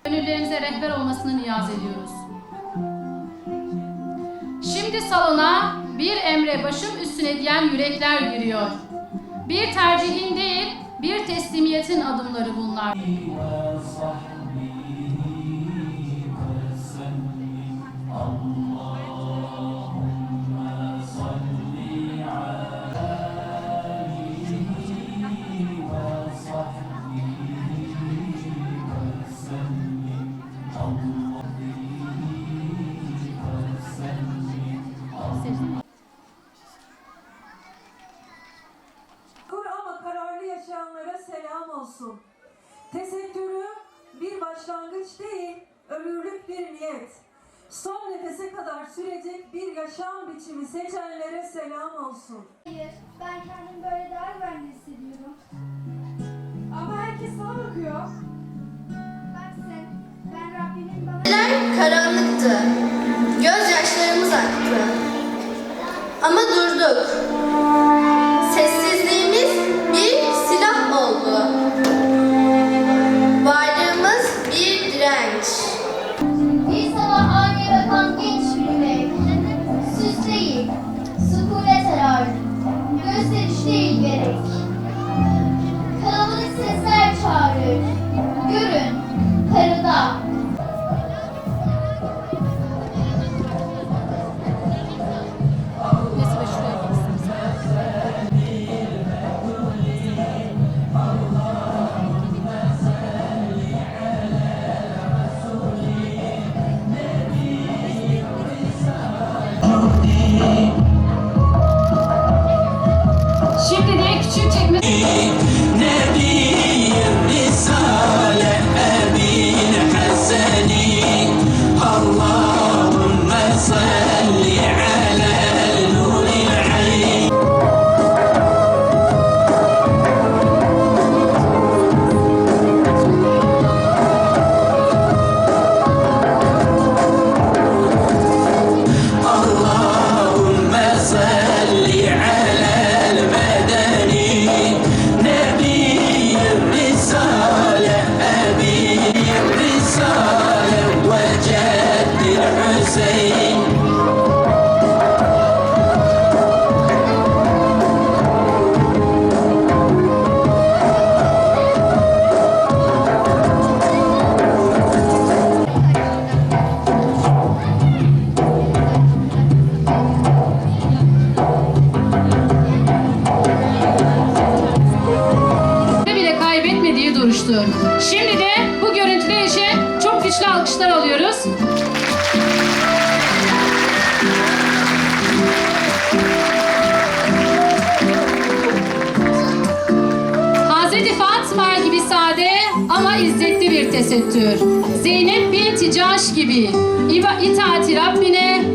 Gönüllerinize rehber olmasını niyaz ediyoruz. Şimdi salona bir emre başım üstüne diyen yürekler giriyor. Bir tercihin değil, bir teslimiyetin adımları bunlar. Ama kararlı yaşayanlara selam olsun. Tesettürü bir başlangıç değil, ömürlük bir niyet. Son nefese kadar sürecek bir yaşam biçimi seçenlere selam olsun. Hayır, ben kendimi böyle daha güvenli hissediyorum. Ama herkes sana bakıyor. Bak sen, ben Rabbimin bana... Geceler karanlıktı. Gözyaşlarımız aktı. Ama durduk. Sessizliğimiz bir silah oldu. Varlığımız bir direnç. Bir sabah aynaya bakan genç yürümek. Süs değil, sükunet arar. Gösteriş değil gerek. Kalabalık sesler çağırır. Görün, karada. Nesibe şuraya geçsin. Şimdi de küçük çekme... bile kaybetmediği duruştur. Şimdi de bu görüntüler için çok güçlü alkışlar alıyoruz. Hazreti Fatma gibi sade ama izzetli bir tesettür. Zeynep binti Caş gibi itaati Rabbine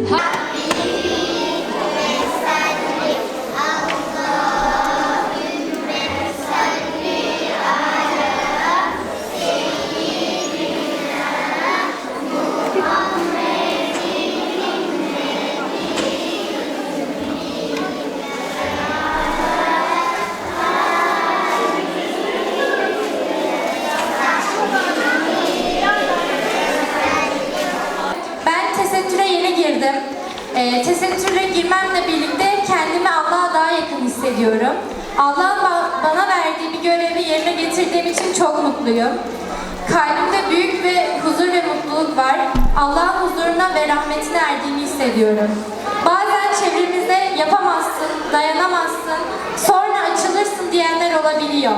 Tesettüre girmemle birlikte kendimi Allah'a daha yakın hissediyorum. Allah'ın bana verdiği bir görevi yerine getirdiğim için çok mutluyum. Kalbimde büyük ve huzur ve mutluluk var. Allah'ın huzuruna ve rahmetine erdiğimi hissediyorum. Bazen çevremizde yapamazsın, dayanamazsın, sonra açılırsın diyenler olabiliyor.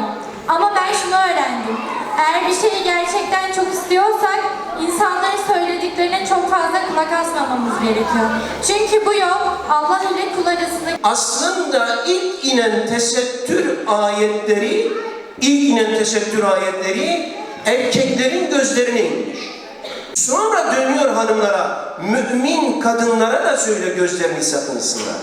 Ama ben şunu öğrendim. Eğer bir şeyi gerçekten çok istiyorsak insanların söylediklerine çok fazla kulak asmamamız gerekiyor. Çünkü bu yol Allah ile kul arasında. Aslında ilk inen tesettür ayetleri erkeklerin gözlerine inmiş. Sonra dönüyor hanımlara, mümin kadınlara da söyle gözlerini sakınsınlar.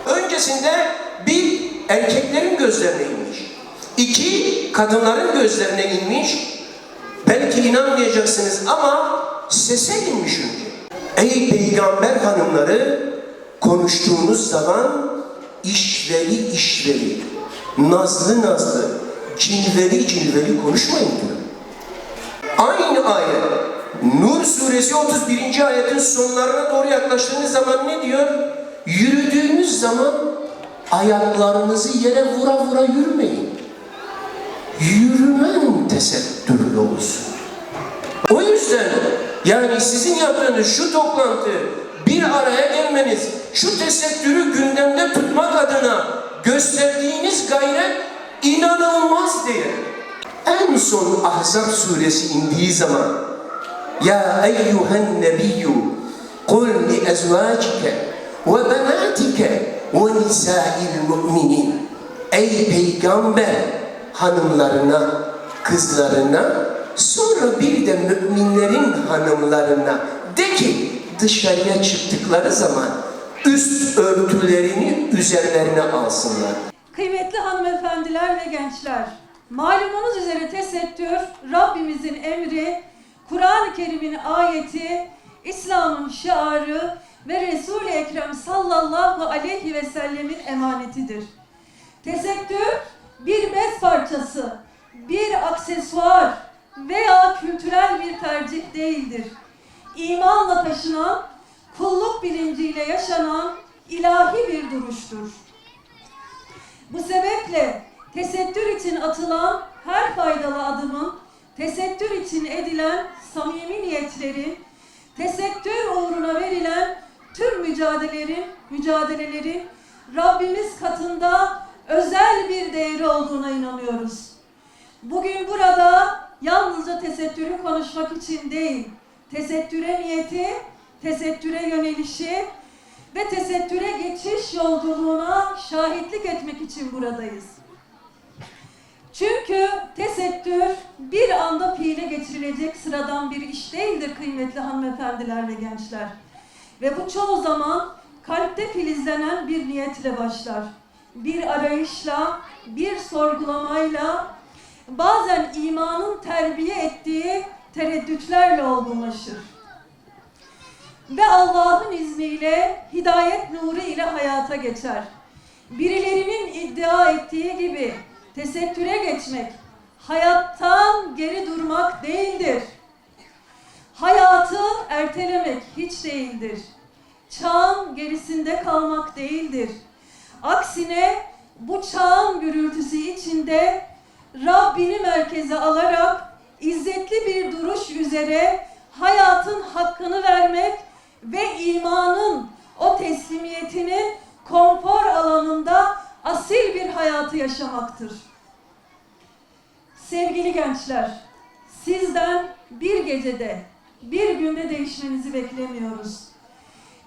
Öncesinde bir, erkeklerin gözlerine inmiş. İki, kadınların gözlerine inmiş. Belki inanmayacaksınız ama sese inmiş önce. Ey peygamber hanımları, konuştuğunuz zaman işveli, nazlı, cilveli konuşmayın diyor. Aynı ayet Nur suresi 31. ayetin sonlarına doğru yaklaştığınız zaman ne diyor? Yürüdüğünüz zaman ayaklarınızı yere vura vura yürümeyin. Yürümen tesettürlü olsun. O yüzden yani sizin yaptığınız şu toplantı, bir araya gelmeniz, şu tesettürü gündemde tutmak adına gösterdiğiniz gayret inanılmaz değil. En son Ahzab suresi indiği zaman Ya eyyuhen nebiyyü kul li ezvacike ve benatike ve nisa'il mu'minin. Ey peygamber hanımlarına, kızlarına, sonra bir de müminlerin hanımlarına de ki dışarıya çıktıkları zaman üst örtülerini üzerlerine alsınlar. Kıymetli hanımefendiler ve gençler, malumunuz üzere tesettür, Rabbimizin emri, Kur'an-ı Kerim'in ayeti, İslam'ın şiarı ve Resul-i Ekrem sallallahu aleyhi ve sellemin emanetidir. Tesettür bir bez parçası, bir aksesuar veya kültürel bir tercih değildir. İmanla taşınan, kulluk bilinciyle yaşanan ilahi bir duruştur. Bu sebeple tesettür için atılan her faydalı adımın, tesettür için edilen samimi niyetlerin, tesettür uğruna verilen tüm mücadelelerin Rabbimiz katında özel bir değeri olduğuna inanıyoruz. Bugün burada yalnızca tesettürü konuşmak için değil, tesettüre niyeti, tesettüre yönelişi ve tesettüre geçiş yolculuğuna şahitlik etmek için buradayız. Çünkü tesettür bir anda fiile geçirilecek sıradan bir iş değildir kıymetli hanımefendiler ve gençler. Ve bu çoğu zaman kalpte filizlenen bir niyetle başlar. Bir arayışla, bir sorgulamayla, bazen imanın terbiye ettiği tereddütlerle olgunlaşır. Ve Allah'ın izniyle, hidayet nuru ile hayata geçer. Birilerinin iddia ettiği gibi tesettüre geçmek, hayattan geri durmak değildir. Hayatı ertelemek hiç değildir. Çağın gerisinde kalmak değildir. Aksine bu çağın gürültüsü içinde Rabbini merkeze alarak izzetli bir duruş üzere hayatın hakkını vermek ve imanın o teslimiyetinin konfor alanında asil bir hayatı yaşamaktır. Sevgili gençler, sizden bir gecede, bir günde değişmenizi beklemiyoruz.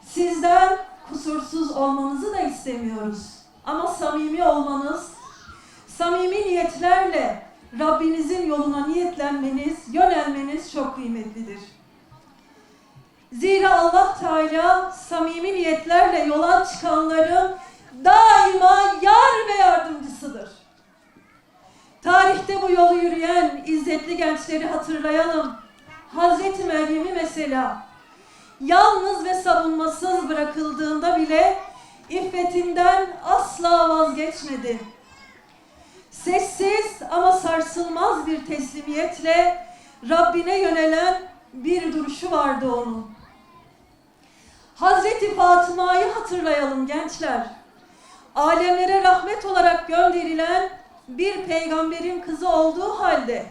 Sizden kusursuz olmanızı da istemiyoruz. Ama samimi olmanız, samimi niyetlerle Rabbinizin yoluna niyetlenmeniz, yönelmeniz çok kıymetlidir. Zira Allah Teala samimi niyetlerle yola çıkanların daima yar ve yardımcısıdır. Tarihte bu yolu yürüyen izzetli gençleri hatırlayalım. Hazreti Meryem'i mesela yalnız ve savunmasız bırakıldığında bile iffetinden asla vazgeçmedi. Sessiz ama sarsılmaz bir teslimiyetle Rabbine yönelen bir duruşu vardı onun. Hazreti Fatıma'yı hatırlayalım gençler. Alemlere rahmet olarak gönderilen bir peygamberin kızı olduğu halde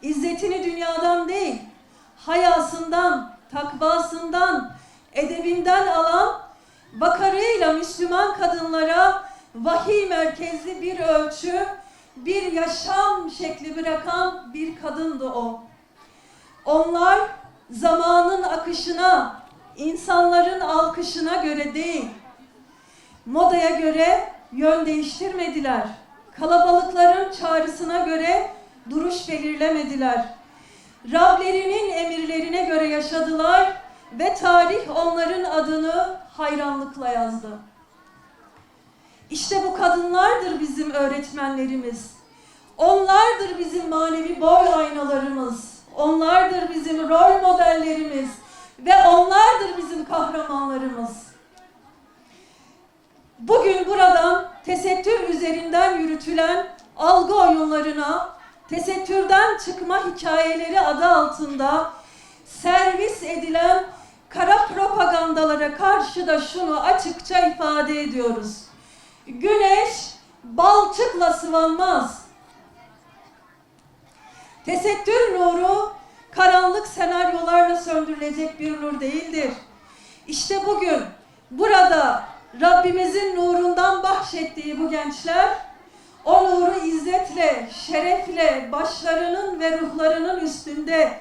izzetini dünyadan değil, hayasından, takvasından, edebinden alan, bakarıyla Müslüman kadınlara vahiy merkezli bir ölçü, bir yaşam şekli bırakan bir kadındı o. Onlar zamanın akışına, insanların alkışına göre değil, modaya göre yön değiştirmediler. Kalabalıkların çağrısına göre duruş belirlemediler. Rablerinin emirlerine göre yaşadılar ve tarih onların adını hayranlıkla yazdı. İşte bu kadınlardır bizim öğretmenlerimiz. Onlardır bizim manevi boy aynalarımız. Onlardır bizim rol modellerimiz. Ve onlardır bizim kahramanlarımız. Bugün buradan tesettür üzerinden yürütülen algı oyunlarına, tesettürden çıkma hikayeleri adı altında servis edilen kara propagandalara karşı da şunu açıkça ifade ediyoruz. Güneş balçıkla sıvanmaz. Tesettür nuru karanlık senaryolarla söndürülecek bir nur değildir. İşte bugün burada Rabbimizin nurundan bahşettiği bu gençler o nuru izzetle, şerefle, başlarının ve ruhlarının üstünde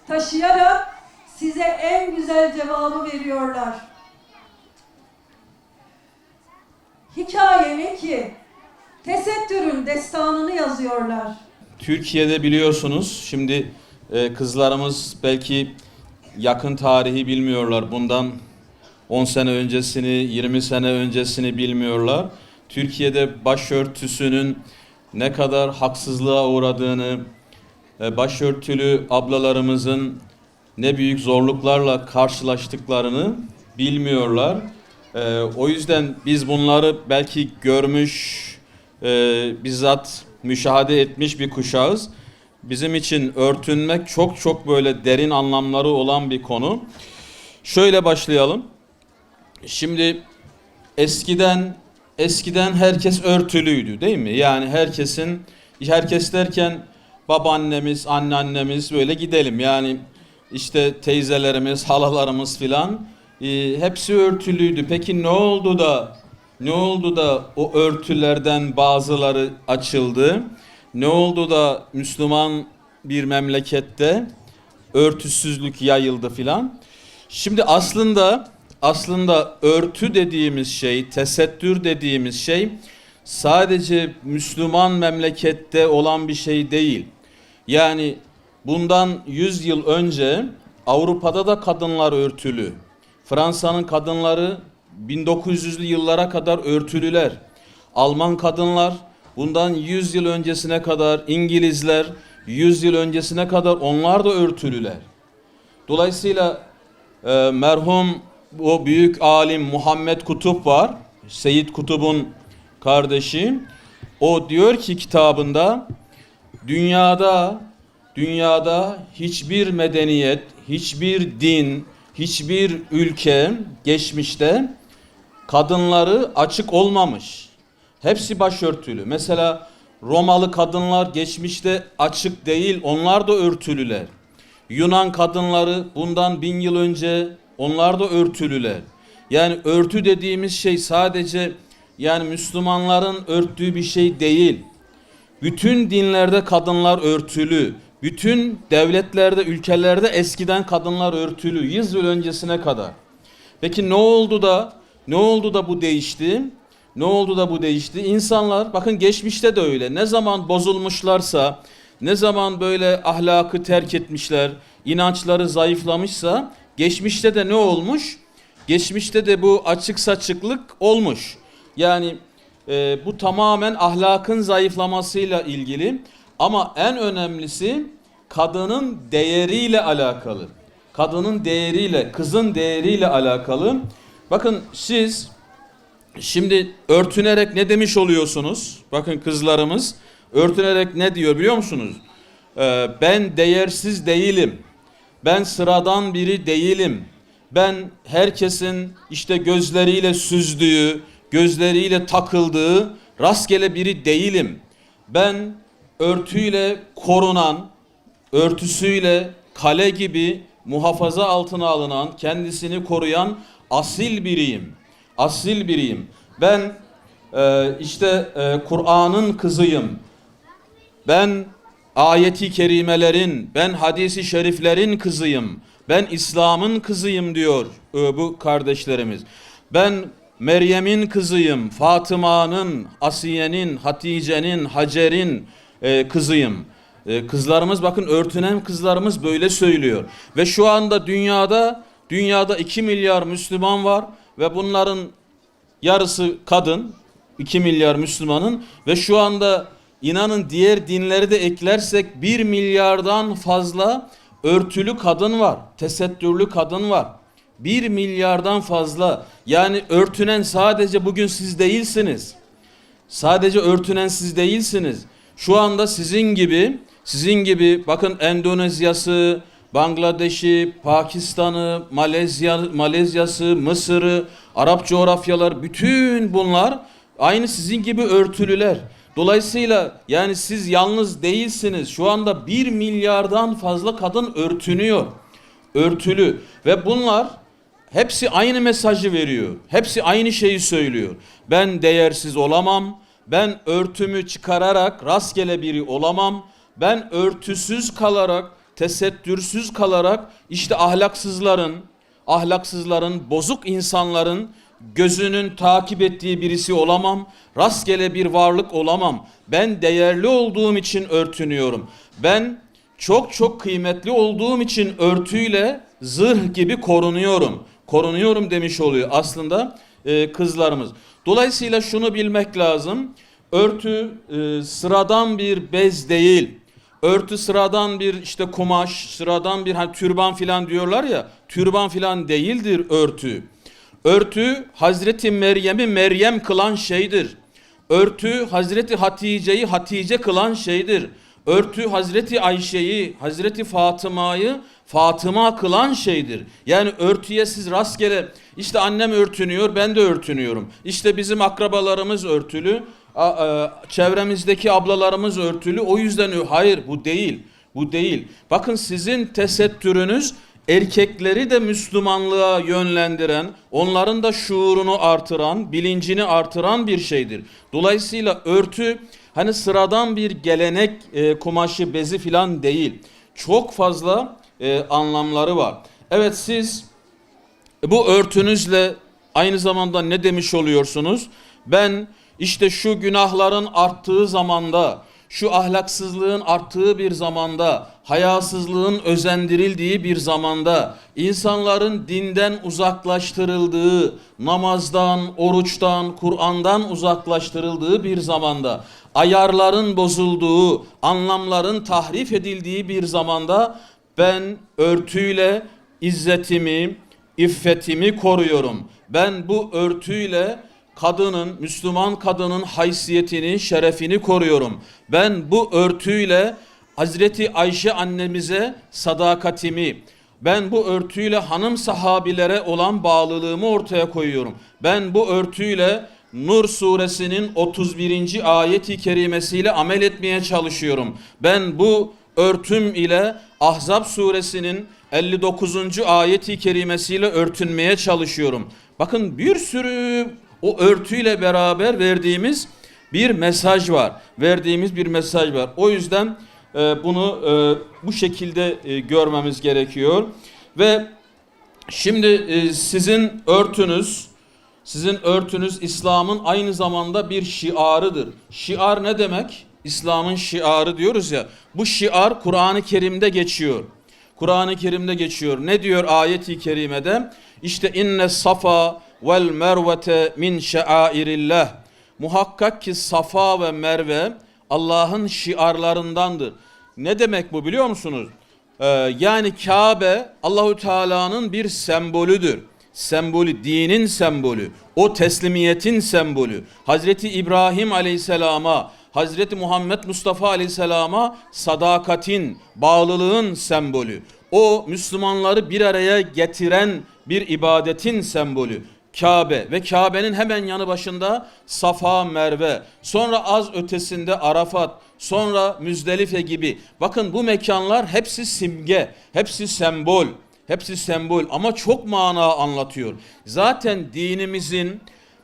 taşıyarak size en güzel cevabı veriyorlar. Hikaye ne ki? Tesettürün destanını yazıyorlar. Türkiye'de biliyorsunuz şimdi kızlarımız belki yakın tarihi bilmiyorlar. Bundan 10 sene öncesini, 20 sene öncesini bilmiyorlar. Türkiye'de başörtüsünün ne kadar haksızlığa uğradığını, başörtülü ablalarımızın ne büyük zorluklarla karşılaştıklarını bilmiyorlar. O yüzden biz bunları belki görmüş, bizzat müşahede etmiş bir kuşağız. Bizim için örtünmek çok çok böyle derin anlamları olan bir konu. Şöyle başlayalım. Şimdi eskiden herkes örtülüydü değil mi? Yani herkes derken babaannemiz, anneannemiz böyle gidelim. Yani işte teyzelerimiz, halalarımız filan hepsi örtülüydü. Peki ne oldu da o örtülerden bazıları açıldı? Ne oldu da Müslüman bir memlekette örtüsüzlük yayıldı filan? Şimdi aslında örtü dediğimiz şey, tesettür dediğimiz şey sadece Müslüman memlekette olan bir şey değil. Yani bundan 100 yıl önce Avrupa'da da kadınlar örtülü. Fransa'nın kadınları 1900'lü yıllara kadar örtülüler. Alman kadınlar bundan 100 yıl öncesine kadar, İngilizler 100 yıl öncesine kadar onlar da örtülüler. Dolayısıyla merhum o büyük alim Muhammed Kutup var. Seyyid Kutup'un kardeşi. O diyor ki kitabında dünyada hiçbir medeniyet, hiçbir din, hiçbir ülke geçmişte kadınları açık olmamış. Hepsi başörtülü. Mesela Romalı kadınlar geçmişte açık değil, onlar da örtülüler. Yunan kadınları bundan 1000 yıl önce onlar da örtülüler. Yani örtü dediğimiz şey sadece yani Müslümanların örttüğü bir şey değil. Bütün dinlerde kadınlar örtülü. Bütün devletlerde, ülkelerde eskiden kadınlar örtülü. 100 yıl öncesine kadar. Peki ne oldu da bu değişti? Ne oldu da bu değişti? İnsanlar bakın geçmişte de öyle. Ne zaman bozulmuşlarsa, ne zaman böyle ahlakı terk etmişler, inançları zayıflamışsa geçmişte de ne olmuş? Geçmişte de bu açık saçıklık olmuş. Yani bu tamamen ahlakın zayıflamasıyla ilgili. Ama en önemlisi kadının değeriyle alakalı. Kadının değeriyle, kızın değeriyle alakalı. Bakın siz şimdi örtünerek ne demiş oluyorsunuz? Bakın kızlarımız örtünerek ne diyor biliyor musunuz? Ben değersiz değilim. Ben sıradan biri değilim. Ben herkesin işte gözleriyle süzdüğü, gözleriyle takıldığı rastgele biri değilim. Ben örtüyle korunan, örtüsüyle kale gibi muhafaza altına alınan, kendisini koruyan asil biriyim. Asil biriyim. Ben Kur'an'ın kızıyım. Ben ayeti kerimelerin, ben hadisi şeriflerin kızıyım. Ben İslam'ın kızıyım diyor bu kardeşlerimiz. Ben Meryem'in kızıyım, Fatıma'nın, Asiye'nin, Hatice'nin, Hacer'in kızıyım. Kızlarımız bakın örtünen kızlarımız böyle söylüyor. Ve şu anda dünyada 2 milyar Müslüman var ve bunların yarısı kadın, 2 milyar Müslümanın ve şu anda inanın diğer dinleri de eklersek 1 milyardan fazla örtülü kadın var, tesettürlü kadın var. 1 milyardan fazla. Yani örtünen sadece bugün siz değilsiniz. Sadece örtünen siz değilsiniz. Şu anda sizin gibi bakın Endonezya'sı, Bangladeş'i, Pakistan'ı, Malezya'sı, Mısır'ı, Arap coğrafyalar, bütün bunlar aynı sizin gibi örtülüler. Dolayısıyla yani siz yalnız değilsiniz. Şu anda 1 milyardan fazla kadın örtünüyor. Örtülü ve bunlar hepsi aynı mesajı veriyor. Hepsi aynı şeyi söylüyor. Ben değersiz olamam. Ben örtümü çıkararak rastgele biri olamam. Ben örtüsüz kalarak, tesettürsüz kalarak işte ahlaksızların, bozuk insanların gözünün takip ettiği birisi olamam. Rastgele bir varlık olamam. Ben değerli olduğum için örtünüyorum. Ben çok çok kıymetli olduğum için örtüyle zırh gibi korunuyorum. Korunuyorum demiş oluyor aslında kızlarımız. Dolayısıyla şunu bilmek lazım. Örtü sıradan bir bez değil. Örtü sıradan bir işte kumaş, sıradan bir hani türban filan diyorlar ya, türban filan değildir örtü. Örtü Hazreti Meryem'i Meryem kılan şeydir. Örtü Hazreti Hatice'yi Hatice kılan şeydir. Örtü Hazreti Ayşe'yi, Hazreti Fatıma'yı Fatıma kılan şeydir. Yani örtüye siz rastgele işte annem örtünüyor, ben de örtünüyorum. İşte bizim akrabalarımız örtülü, çevremizdeki ablalarımız örtülü. O yüzden hayır, bu değil. Bu değil. Bakın sizin tesettürünüz erkekleri de Müslümanlığa yönlendiren, onların da şuurunu artıran, bilincini artıran bir şeydir. Dolayısıyla örtü hani sıradan bir gelenek kumaşı, bezi filan değil. Çok fazla anlamları var. Evet, siz bu örtünüzle aynı zamanda ne demiş oluyorsunuz? Ben işte şu günahların arttığı zamanda, şu ahlaksızlığın arttığı bir zamanda, hayasızlığın özendirildiği bir zamanda, insanların dinden uzaklaştırıldığı, namazdan, oruçtan, Kur'an'dan uzaklaştırıldığı bir zamanda, ayarların bozulduğu, anlamların tahrif edildiği bir zamanda ben örtüyle izzetimi, iffetimi koruyorum. Ben bu örtüyle Müslüman kadının haysiyetini, şerefini koruyorum. Ben bu örtüyle Hazreti Ayşe annemize sadakatimi, ben bu örtüyle hanım sahabilere olan bağlılığımı ortaya koyuyorum. Ben bu örtüyle Nur suresinin 31. ayeti kerimesiyle amel etmeye çalışıyorum. Ben bu örtüm ile Ahzab suresinin 59. ayeti kerimesiyle örtünmeye çalışıyorum. Bakın bir sürü o örtüyle beraber verdiğimiz bir mesaj var. Verdiğimiz bir mesaj var. O yüzden bunu bu şekilde görmemiz gerekiyor. Ve şimdi sizin örtünüz İslam'ın aynı zamanda bir şiarıdır. Şiar ne demek? İslam'ın şiarı diyoruz ya. Bu şiar Kur'an-ı Kerim'de geçiyor. Kur'an-ı Kerim'de geçiyor. Ne diyor ayet-i kerimede? İşte inne safa vel mervete min şairillah. Muhakkak ki Safa ve Merve Allah'ın şiarlarındandır. Ne demek bu biliyor musunuz? Yani Kabe Allahu Teala'nın bir sembolüdür. Sembolü, dinin sembolü, o teslimiyetin sembolü. Hazreti İbrahim Aleyhisselam'a, Hazreti Muhammed Mustafa Aleyhisselam'a sadakatin, bağlılığın sembolü. O Müslümanları bir araya getiren bir ibadetin sembolü. Kabe ve Kabe'nin hemen yanı başında Safa, Merve, sonra az ötesinde Arafat, sonra Müzdelife gibi. Bakın bu mekanlar hepsi simge, hepsi sembol. Hepsi sembol ama çok mana anlatıyor. Zaten dinimizin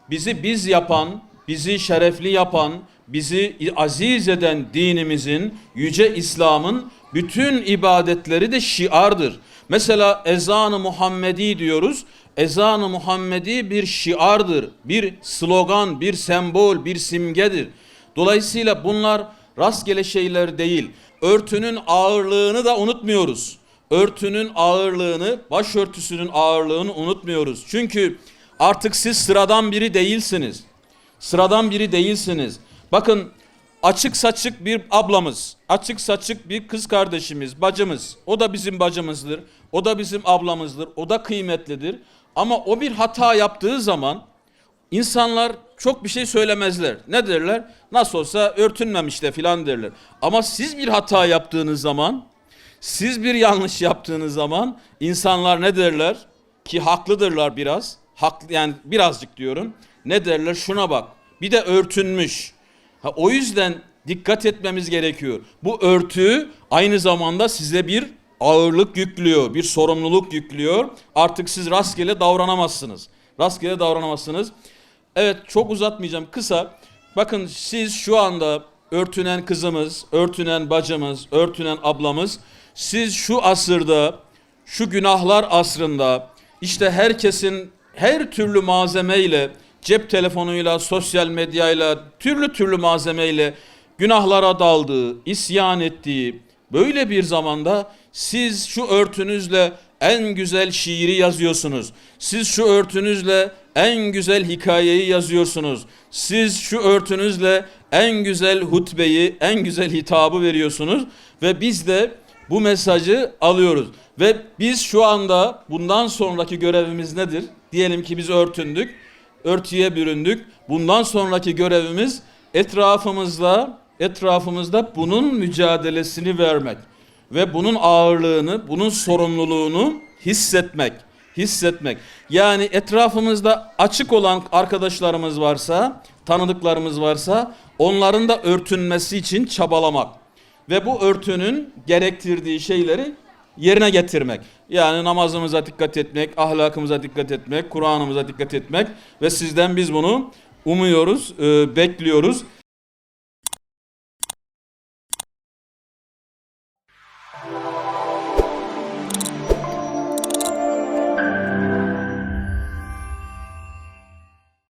bizi biz yapan, bizi şerefli yapan, bizi aziz eden dinimizin, yüce İslam'ın bütün ibadetleri de şiardır. Mesela ezan-ı Muhammedi diyoruz. Ezan-ı Muhammedi bir şiardır, bir slogan, bir sembol, bir simgedir. Dolayısıyla bunlar rastgele şeyler değil. Örtünün ağırlığını da unutmuyoruz. Örtünün ağırlığını, başörtüsünün ağırlığını unutmuyoruz. Çünkü artık siz sıradan biri değilsiniz. Sıradan biri değilsiniz. Bakın açık saçık bir ablamız, açık saçık bir kız kardeşimiz, bacımız. O da bizim bacımızdır, o da bizim ablamızdır, o da kıymetlidir. Ama o bir hata yaptığı zaman insanlar çok bir şey söylemezler. Ne derler? Nasıl olsa örtünmemiş de filan derler. Ama siz bir hata yaptığınız zaman, Siz bir yanlış yaptığınız zaman insanlar ne derler? Ki haklıdırlar biraz. Haklı, yani birazcık diyorum. Ne derler? Şuna bak. Bir de örtünmüş. O yüzden dikkat etmemiz gerekiyor. Bu örtü aynı zamanda size bir ağırlık yüklüyor, bir sorumluluk yüklüyor. Artık siz rastgele davranamazsınız. Rastgele davranamazsınız. Evet, çok uzatmayacağım, kısa. Bakın, siz şu anda örtünen kızımız, örtünen bacımız, örtünen ablamız, siz şu asırda, şu günahlar asrında, işte herkesin her türlü malzemeyle, cep telefonuyla, sosyal medyayla, türlü türlü malzemeyle günahlara daldığı, isyan ettiği böyle bir zamanda siz şu örtünüzle en güzel şiiri yazıyorsunuz. Siz şu örtünüzle en güzel hikayeyi yazıyorsunuz. Siz şu örtünüzle en güzel hutbeyi, en güzel hitabı veriyorsunuz ve biz de bu mesajı alıyoruz. Ve biz şu anda bundan sonraki görevimiz nedir? Diyelim ki biz örtündük, örtüye büründük. Bundan sonraki görevimiz etrafımızda bunun mücadelesini vermek ve bunun ağırlığını, bunun sorumluluğunu hissetmek. Yani etrafımızda açık olan arkadaşlarımız varsa, tanıdıklarımız varsa onların da örtünmesi için çabalamak ve bu örtünün gerektirdiği şeyleri yerine getirmek. Yani namazımıza dikkat etmek, ahlakımıza dikkat etmek, Kur'an'ımıza dikkat etmek ve sizden biz bunu umuyoruz, bekliyoruz.